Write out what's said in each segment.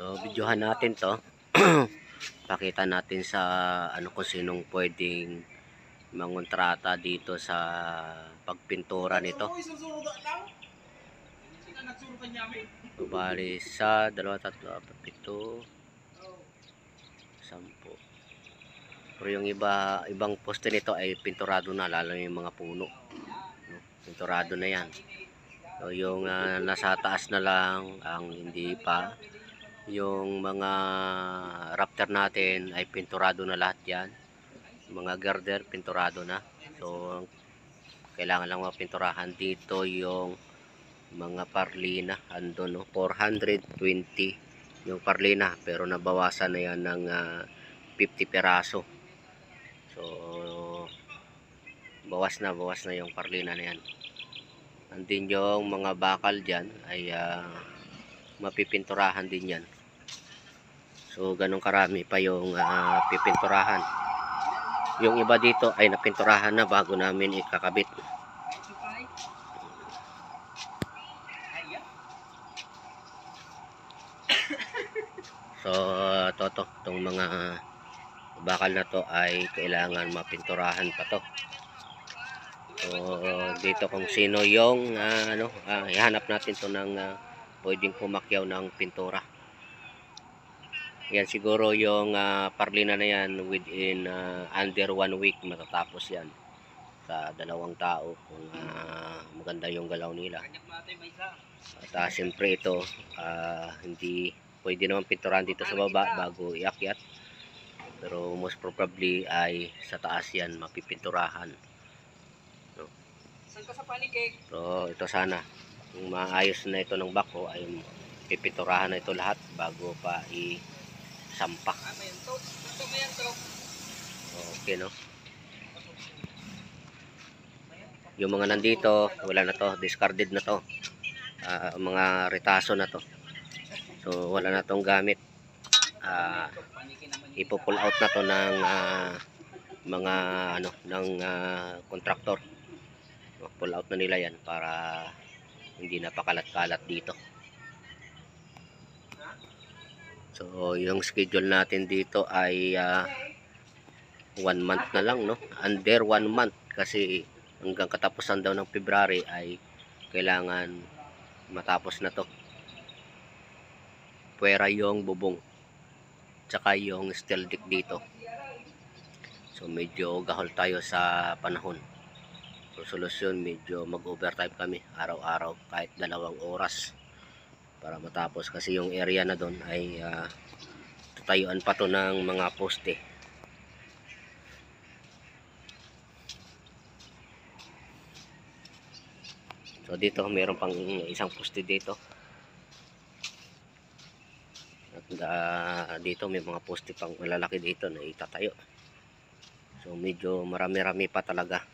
So videohan natin to. Pakita natin sa ano kung sinong pwedeng mangontrata dito sa pagpintura nito. So, bali sa 2, 3, 4, 7, 10. Pero yung ibang poste nito ay pinturado na, lalo yung mga puno. No? Pinturado na yan. So yung nasa taas na lang ang hindi pa. Yung mga rafter natin ay pinturado na lahat yan. Mga girder pinturado na. So kailangan lang mapinturahan dito yung mga parlina. Ando no, 420 yung parlina, pero nabawasan na yan ng 50 peraso. So bawas na yung parlina na yan. Andin yung mga bakal dyan ay mapipinturahan din yan. So ganun karami pa yung pipinturahan. Yung iba dito ay napinturahan na bago namin ikakabit. So itong mga bakal na to ay kailangan mapinturahan pa to. So dito kung sino yung ihanap natin to ng pwedeng pumakyaw ng pintura. Yan siguro yung parlina na yan within under 1 week matatapos yan sa 2 tao kung maganda yung galaw nila. At siyempre ito hindi pwede naman pinturahan dito sa baba bago iakyat, pero most probably ay sa taas yan mapipinturahan. No? So ito sana kung maayos na ito ng bako ay pipinturahan na ito lahat bago pa sampak. Okay, no? Yung mga nandito wala na to, discarded na to, mga retaso na to, so wala na tong gamit. Ipo-pull out na to ng mga ng contractor. Pull out na nila yan para hindi na pakalat-kalat dito. So yung schedule natin dito ay 1 month na lang, no? Under 1 month kasi hanggang katapusan daw ng February ay kailangan matapos na to. Puwera yung bubong tsaka yung steel deck dito. So medyo gahol tayo sa panahon. So solusyon, medyo mag-overtime kami araw-araw kahit 2 oras para matapos, kasi yung area na doon ay tatayuan pa to ng mga poste. So dito meron pang isang poste dito. At dito may mga poste pang malalaki dito na itatayo. So medyo marami-rami pa talaga.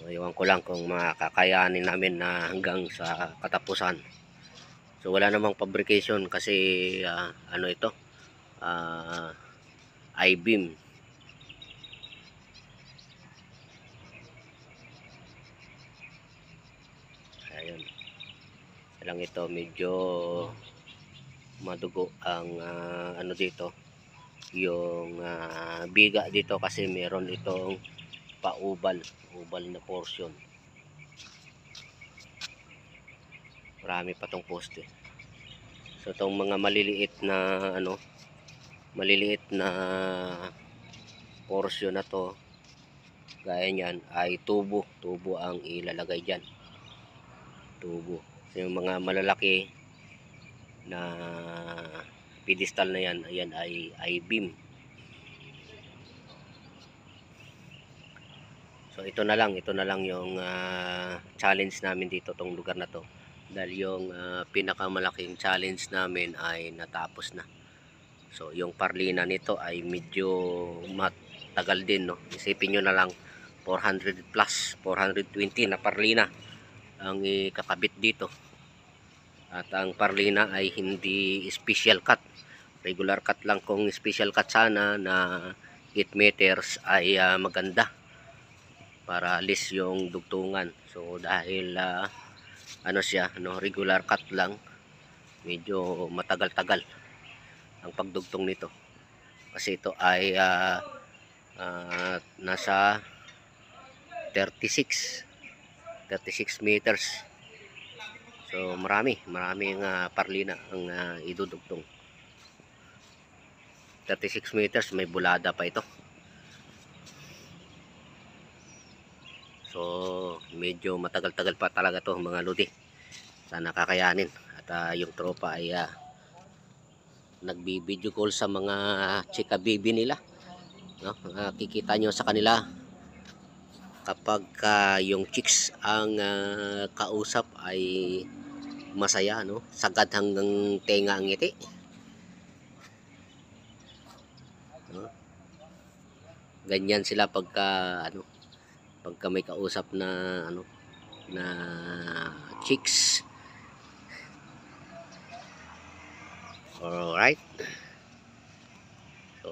Iwan ko lang kung makakayanin namin na hanggang sa katapusan. So wala namang fabrication kasi ito I-beam. Ayun lang, ito medyo madugo ang dito yung biga dito kasi meron itong paubal na portion. Marami pa tong poste. So itong mga maliliit na portion na to gaya niyan ay tubo ang ilalagay diyan. Tubo. So yung mga malalaki na pedestal na yan, ayan ay I-beam. So ito na lang yung challenge namin dito tong lugar na to, dahil yung pinakamalaking challenge namin ay natapos na. So yung parlina nito ay medyo matagal din, no? Isipin nyo na lang 400 plus 420 na parlina ang ikakabit dito, at ang parlina ay hindi special cut, regular cut lang. Kung special cut sana na 8 meters ay maganda para alis yung dugtungan. So dahil ano siya, no, regular cut lang. Medyo matagal-tagal ang pagdugtong nito. Kasi ito ay nasa 36 meters. So maraming parlina ang idudugtong. 36 meters, may bulada pa ito. So medyo matagal-tagal pa talaga to mga lodi. Sana kakayanin. At yung tropa ay nagbi-video call sa mga chika baby nila, no? Kikita nyo sa kanila kapag yung chicks ang kausap ay masaya, no? Sagad hanggang tenga ang ngiti, no? Ganyan sila pagka may kausap na na chicks. Alright. So,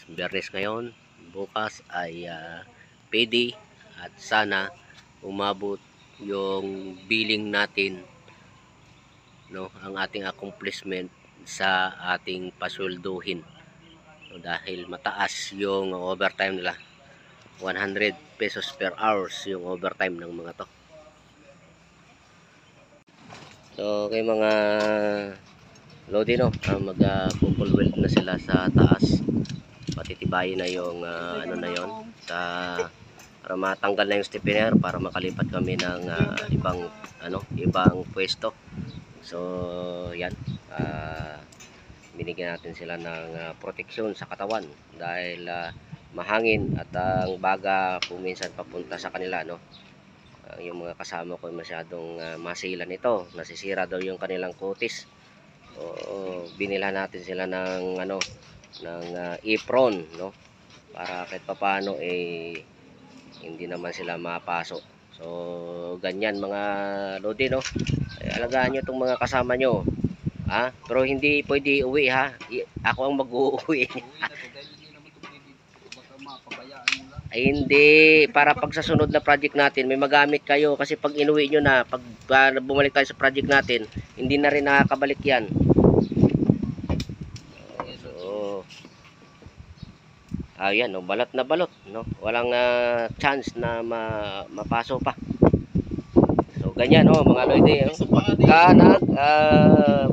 Biyernes ngayon, bukas ay pwede at sana umabot yung billing natin, no, ang ating accomplishment sa ating pasweldohin. So, dahil mataas yung overtime nila. 100 pesos per hours yung overtime ng mga to. So, kay mga lodi, no, mag-couple weld na sila sa taas. Patitibayin na yung na yon para matanggal na yung stiffener para makalipat kami ng ibang pwesto. So yan, binigyan natin sila ng proteksyon sa katawan dahil mahangin at ang baga minsan papunta sa kanila, no. Yung mga kasama ko masyadong masilan ito, nasisira daw yung kanilang kutis. Binila natin sila ng apron, no, para kahit papaano hindi naman sila mapasok. So ganyan mga lodi, no. Alagaan nyo itong mga kasama nyo, pero hindi pwede uwi, ha. Ako ang mag-uuwi. Ay, hindi, para pag sa sunod na project natin may magamit kayo, kasi pag inuwi nyo na, pag bumalik tayo sa project natin, hindi na rin nakakabalik yan. So ayan, no, balot na balot, no, walang chance na mapaso pa. So ganyan, no, mga lodi,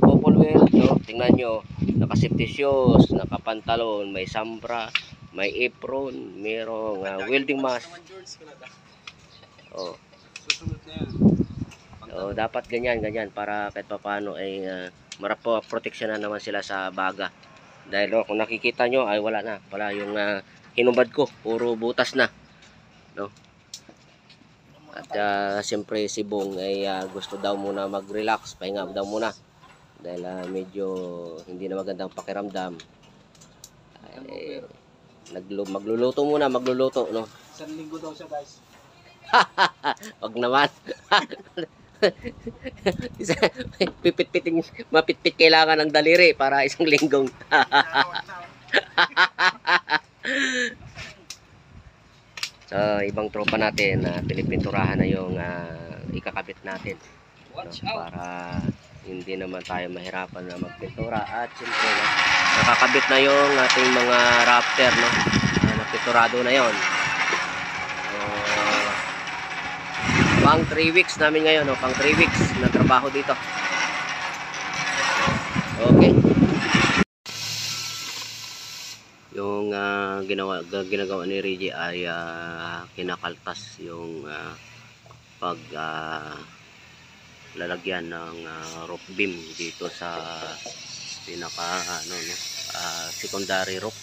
popolwell, no, tingnan nyo, naka safety shoes, naka pantalon, may sambra, may apron, mayroong welding mask. So dapat ganyan para kahit papaano ay proteksyonan naman sila sa baga. Dahil kung nakikita nyo ay wala na pala yung hinubad ko, puro butas na, no. At siyempre si Bong ay gusto daw muna mag-relax, pahinga daw muna dahil medyo hindi na magandang pakiramdam. Magluluto, no. Isang linggo daw siya, guys. Wag naman. Mapitpit kailangan ng daliri para isang linggong. So ibang tropa natin pinipinturahan na yung ikakabit natin, no, para hindi naman tayo mahirapan na magpintura. At siyempre, no, nakakabit na yung ating mga rafter, no, napinturado na yon. Pang 3 weeks namin ngayon, no, pang 3 weeks na trabaho dito. Okay. Yung ginagawa ni Reggie ay kinakaltas yung lalagyan ng roof beam dito sa pinaka secondary roof.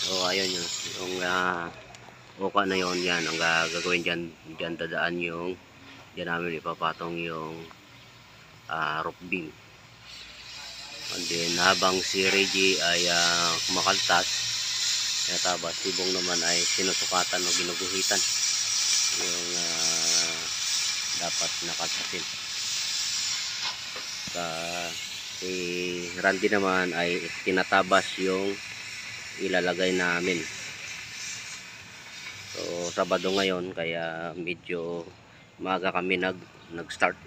So ayun yung uka na yon, yan ang gagawin diyan dadaan yung diyan namin ipapatong yung roof beam. And then habang si Reggie ay kumakaltas, tabas si Bong naman ay sinusukatan o ginuguhitan yung dapat nakaltasin. Si Randy naman ay tinatabas yung ilalagay namin. So Sabado ngayon kaya medyo maaga kami nag-start.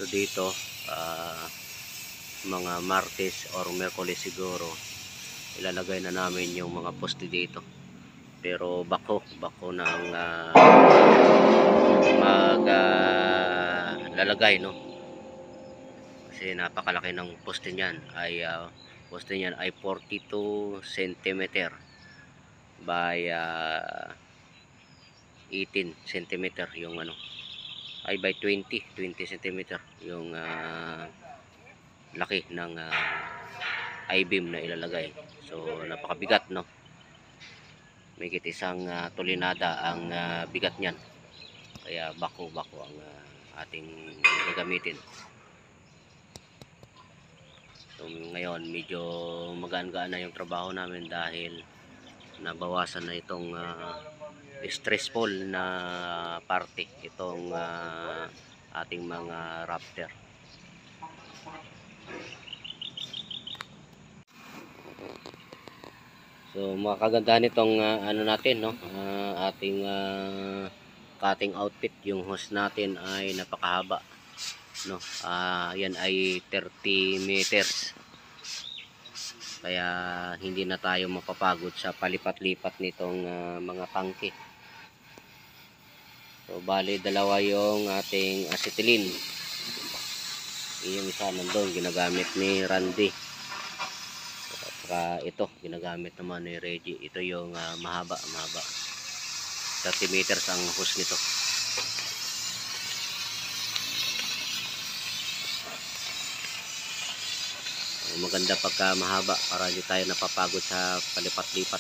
So dito mga Martes or Miyerkules siguro ilalagay na namin yung mga poste dito, pero bako na ang lalagay, no, kasi napakalaki ng poste niyan. Poste niyan ay 42 cm by 18 cm yung ano, ay by 20 cm yung laki ng I-beam na ilalagay. So napakabigat, no, may isang tulinada ang bigat niyan, kaya bako ang ating gagamitin. So ngayon medyo magaan-gaan na yung trabaho namin dahil nabawasan na itong stressful na parte, itong ating mga rafter. So makakaganda nitong ano natin, no, ating cutting outfit. Yung hose natin ay napakahaba, no, yan ay 30 meters, kaya hindi na tayo mapapagod sa palipat-lipat nitong mga tangke. So bali dalawa yung ating acetylene, yung isa nandun ginagamit ni Randy, at ito ginagamit naman ni Reggie. Ito yung mahaba 30 meters ang hose nito. Maganda pagka mahaba para hindi tayo napapagod sa palipat-lipat.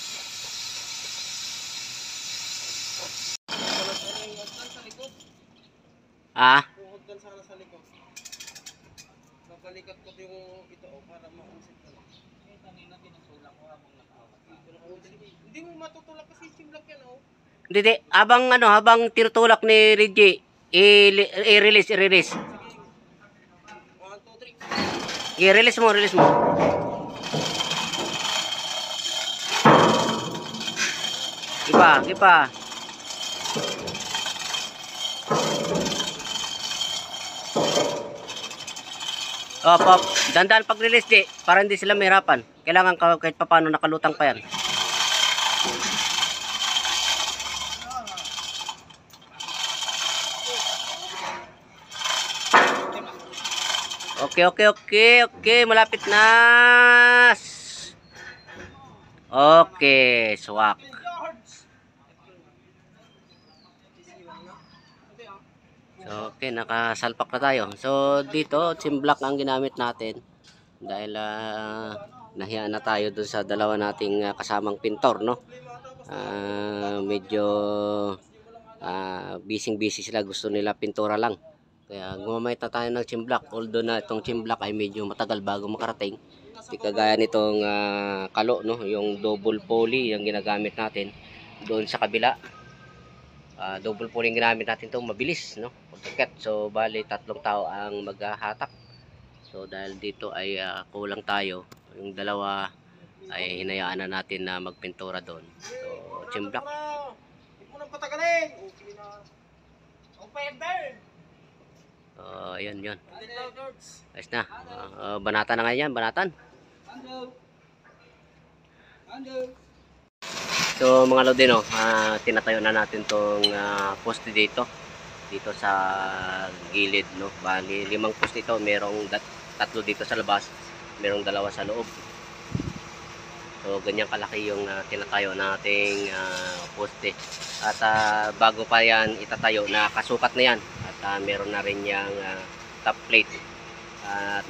Puhod sana sa likod. Nabalikat ko yung ito para mausip ka lang. Kanina tinutulak ko habang nakahawak. Hindi mo matutulak kasi simlak yan, oh. Hindi, habang tinutulak ni Reggie, i-release. 1, 2, 3. I-release mo. Ipa. Pop. Dandan pag-release, di, para hindi sila mahirapan. Kailangan kahit paano nakalutang pa yan. Okay. Malapit na. Okay, swak. So, okay, nakasalpak na tayo. So, dito, chimblock ang ginamit natin. Dahil nahiya na tayo dun sa dalawa nating kasamang pintor, no? Medyo busy sila. Gusto nila pintura lang. Kaya gumamit na tayo ng chimblock. Although na itong chimblock ay medyo matagal bago makarating. Di kagaya nitong kalo, no? Yung double poly yung ginagamit natin doon sa kabila. Double poly yung ginamit natin ito, mabilis, no? So bali 3 tao ang maghahatak. So dahil dito ay kulang tayo, yung dalawa ay hinayaan na natin na magpintura doon. So chimblock. Hindi mo nang patagalin. Okay na. Yun. Ayos na. Banatan na ngayon yan, banatan. So mga lodino, tinatayo na natin tong poste dito sa gilid, no. Bali 5 poste ito, merong 3 dito sa labas, merong 2 sa loob. So ganyan kalaki yung tinatayo nating poste. At bago pa yan itatayo, nakasukat na yan. At meron na rin yung top plate. At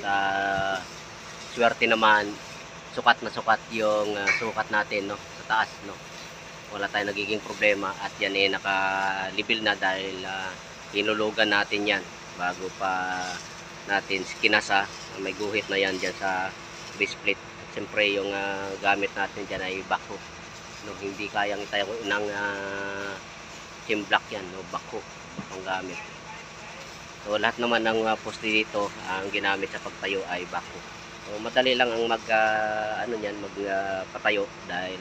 swerte naman, sukat na sukat yung sukat natin, no, sa taas, no. Wala tayong nagiging problema at yan ay naka-level na dahil hinulugan natin yan bago pa natin kinasa. May guhit na yan dyan sa base plate. At siyempre yung gamit natin dyan ay bako, no, hindi kayang itayo ng chimblock yan, no, bako ang gamit. So lahat naman ng poste dito ang ginamit sa pagtayo ay bako. So So madali lang ang mag ano niyan, patayo dahil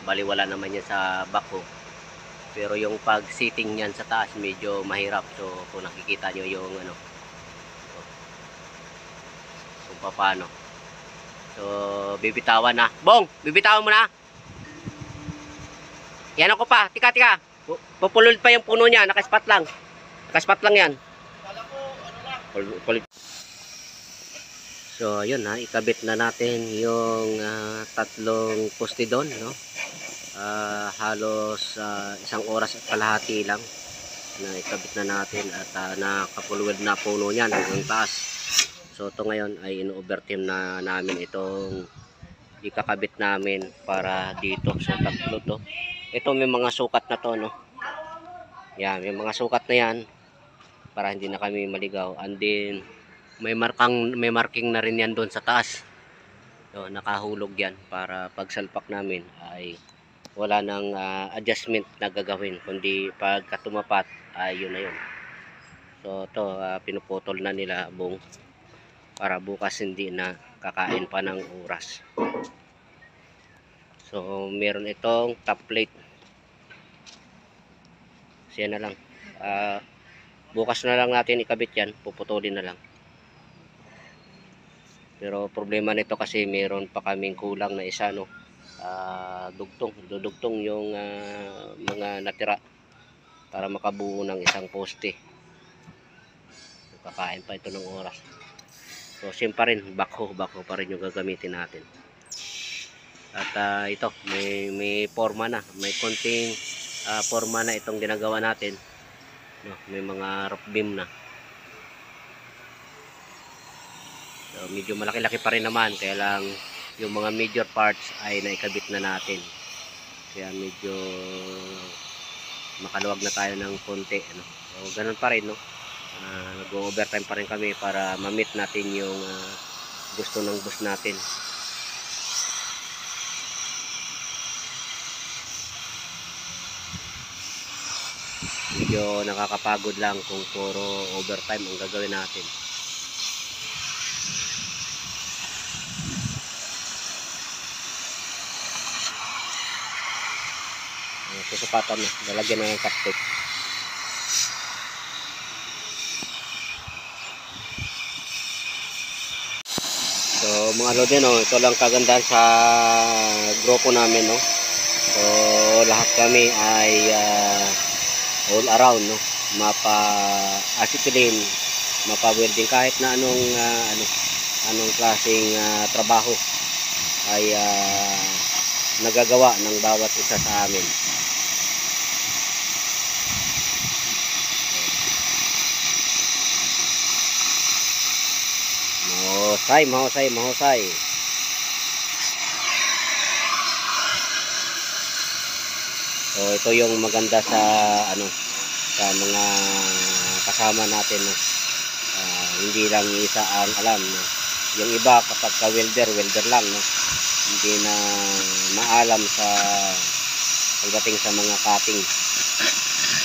baliwala naman yan sa backhoe. Pero yung pag sitting niyan sa taas medyo mahirap. So kung nakikita nyo yung ano, kung paano. So bibitawan na. Bong, bibitawan mo na. Yan ako pa. Tika. Pupulol pa yung puno niya. Nakaspot lang. Nakaspot lang yan. Kala ko, ano lang. So ayun ha, ikabit na natin yung tatlong poste doon, no? Halos isang oras at kalahati lang na ikabit na natin at nakapulwed na puno niyan hanggang taas. So ito ngayon ay in-overtime na namin itong ikakabit namin para dito. So tatlo to. Ito may mga sukat na to, no? Yan, may mga sukat na yan para hindi na kami maligaw. And then may marking na rin yan doon sa taas. So, nakahulog yan para pagsalpak namin ay wala nang adjustment na gagawin, kundi pagka tumapat ay yun na yun. So ito pinuputol na nila Bong para bukas hindi na kakain pa ng oras. So meron itong top plate. Siya na lang. Bukas na lang natin ikabit yan, puputulin na lang. Pero problema nito kasi meron pa kaming kulang na isa, no? Dudugtong yung mga natira para makabuo ng isang poste. Kakain pa ito ng oras. So same pa rin, backhoe pa rin yung gagamitin natin. At ito may forma na, may konting forma na itong ginagawa natin, no? May mga rough beam na. So, medyo malaki-laki pa rin naman, kaya lang yung mga major parts ay naikabit na natin. Kaya medyo makaluwag na tayo ng konti, no? So, ganun pa rin, no? Nag-overtime pa rin kami para ma-meet natin yung gusto ng boss natin. Medyo nakakapagod lang kung puro overtime ang gagawin natin. Susupatan na, lalagyan na ng cupcake. So mga lodi, no, ito lang kagandahan sa grupo namin, no. So lahat kami ay all around, no, mapa asitulin, mapa welding, kahit na anong klaseng trabaho ay nagagawa ng bawat isa sa amin. Mahusay. So ito yung maganda sa sa mga kasama natin, no? Hindi lang isa ang alam, no? Yung iba kapag ka welder lang, no? Hindi na maalam sa pagdating sa mga cutting.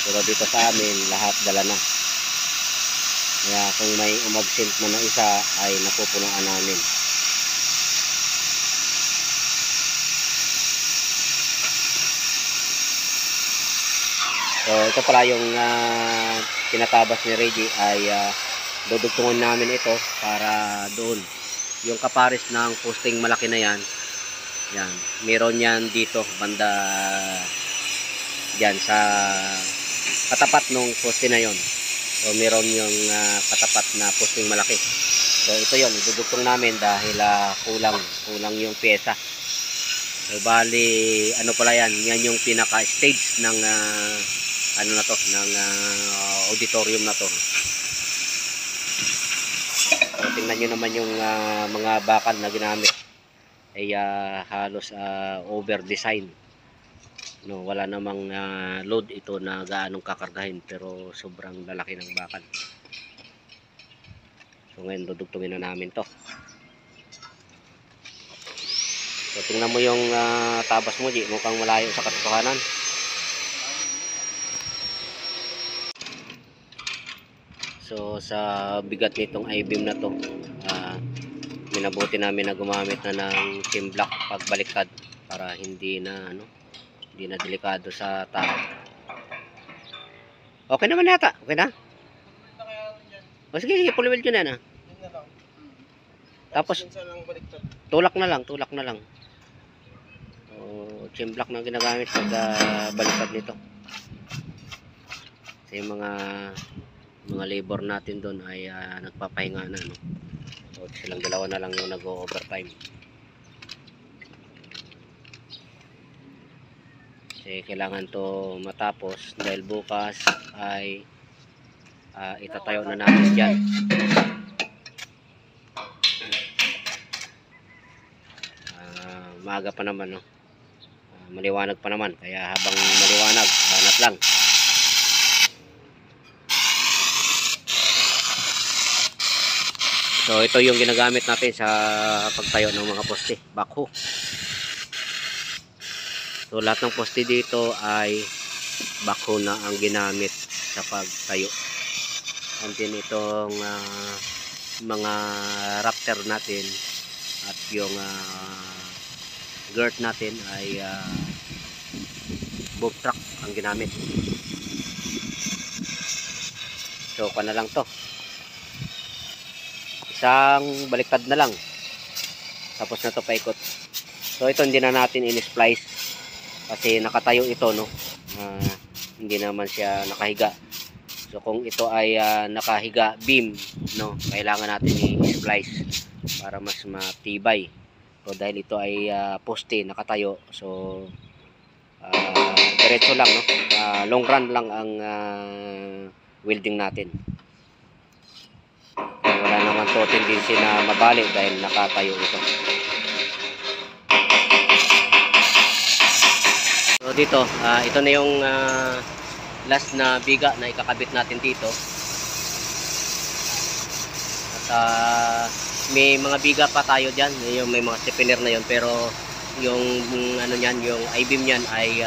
Pero dito sa amin lahat dala na. Kaya kung may umabsent man na isa ay napupunuan namin. So ito pala yung tinatabas ni Reggie ay dudugtungan namin ito para doon. Yung kapares ng posting malaki na yan, meron yan dito banda dyan sa katapat ng poste na yon. So meron yung katapat na posting malaki. So ito yon, dudugtong namin dahil kulang yung pyesa. So bali pala yan yung pinaka stage ng ng auditorium na to. So tingnan nyo naman yung mga bakal na ginamit ay halos over design, no, wala namang load ito na gaanong kakargahin, pero sobrang lalaki ng bakal. So ngayon dudugtungin na namin to. So tingnan mo yung tabas mo, di mukhang malayo sa katotohanan. So sa bigat nitong I-beam na to, minabuti namin na gumamit na ng chain block pagbaliktad para hindi na hindi na delikado sa tao. Okay naman yata. Okay na? O sige, sige, full weld yun na. Yun na lang. Tapos Minsan lang baliktad. tulak na lang. So, chain block na ginagamit pag baliktad nito. Kasi yung mga labor natin doon ay nagpapahinga na, no? So, silang dalawa na lang yung nag-overtime. Kasi kailangan to matapos dahil bukas ay itatayo na natin dyan. Maaga pa naman, no? Maliwanag pa naman, kaya habang maliwanag, banat lang. So ito yung ginagamit natin sa pagtayo ng mga poste, backhoe. So lahat ng poste dito ay backhoe na ang ginamit sa pagtayo. And then itong mga rafter natin at yung girth natin ay boom truck ang ginamit. So pa na lang to. Isang baliktad na lang. Tapos na to paikot. So ito hindi na natin in-splice kasi nakatayo ito, no. Hindi naman siya nakahiga. So kung ito ay nakahiga beam, no, kailangan natin i-splice para mas matibay. So dahil ito ay poste nakatayo, so diretso lang, no. Long run lang ang welding natin. Wala naman to tendency na mabali dahil nakatayo ito. So dito, ito na yung last na biga na ikakabit natin dito. At may mga biga pa tayo dyan, yung may mga stiffener na yon, pero yung ano niyan, yung I-beam niyan ay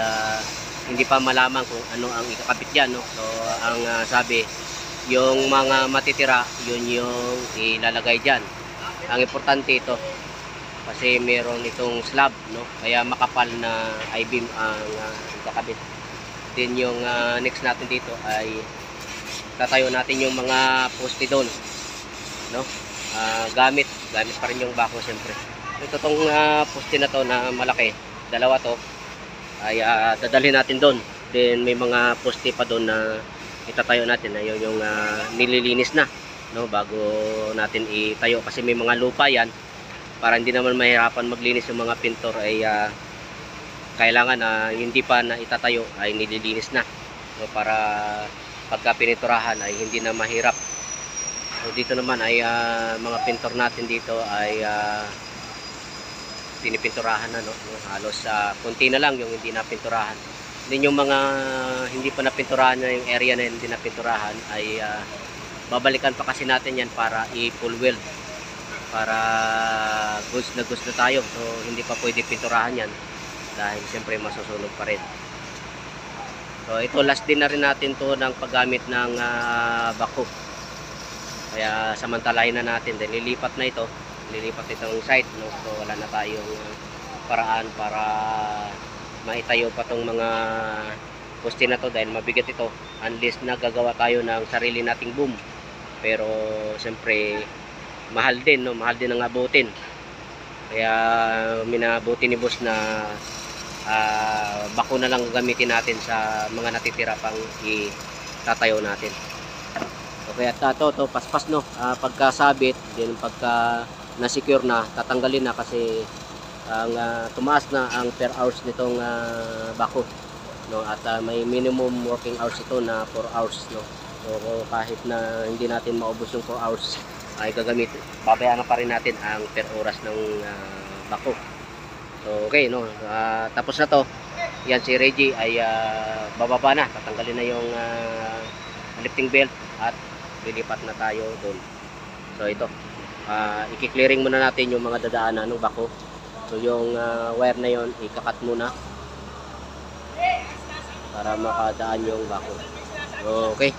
hindi pa malaman kung ano ang ikakabit diyan, no. So ang sabi, yung mga matitira, yun yung ilalagay diyan. Ang importante ito kasi meron itong slab, no, kaya makapal na I-beam ang ikakabit. Then yung next natin dito ay tatayo natin yung mga poste doon, no. Gamit pa rin yung backhoe siyempre. Ito tong poste na to na malaki, dalawa to, ay dadalhin natin doon. Then may mga poste pa doon na itatayo natin, na yung nililinis na, no, bago natin itayo kasi may mga lupa yan. Para hindi naman mahirapan maglinis yung mga pintor ay kailangan hindi pa na itatayo ay nililinis na, no, para pagka piniturahan ay hindi na mahirap. So dito naman ay mga pintor natin dito ay pinipinturahan na, no, halos konti na lang yung hindi na pinturahan. Din yung mga hindi pa napinturahan na yung area na hindi napinturahan ay babalikan pa kasi natin yan para i-full weld, para goods na tayo. So hindi pa pwede pinturahan yan dahil siyempre masusunog pa rin. So ito last din na rin natin to ng paggamit ng backhoe, kaya samantalahin na natin dahil lilipat itong site, no. So wala na tayong paraan para maitayo pa tong mga poste na to dahil mabigat ito, unless na gagawa tayo ng sarili nating boom. Pero siyempre mahal din, no, mahal din ang abutin. Kaya minabuti ni boss na backhoe na lang gamitin natin sa mga natitira pang itatayo natin. Okay, at to paspas, no, pagkasabit din, pagka na-secure na, tatanggalin na kasi ang tumaas na ang per hours nitong backhoe, no, at may minimum working hours ito na 4 hours, no. So kahit na hindi natin maubos yung 4 hours ay babayaran pa rin natin ang per oras ng backhoe. So okay, no, tapos na to. Yan si Reggie ay bababa na, tatanggalin na yung lifting belt at lilipat na tayo doon. So ito, i-clearing muna natin yung mga dadaanan ng backhoe. So yung wire na yon ikakat muna para makadaan yung backhoe. Okay.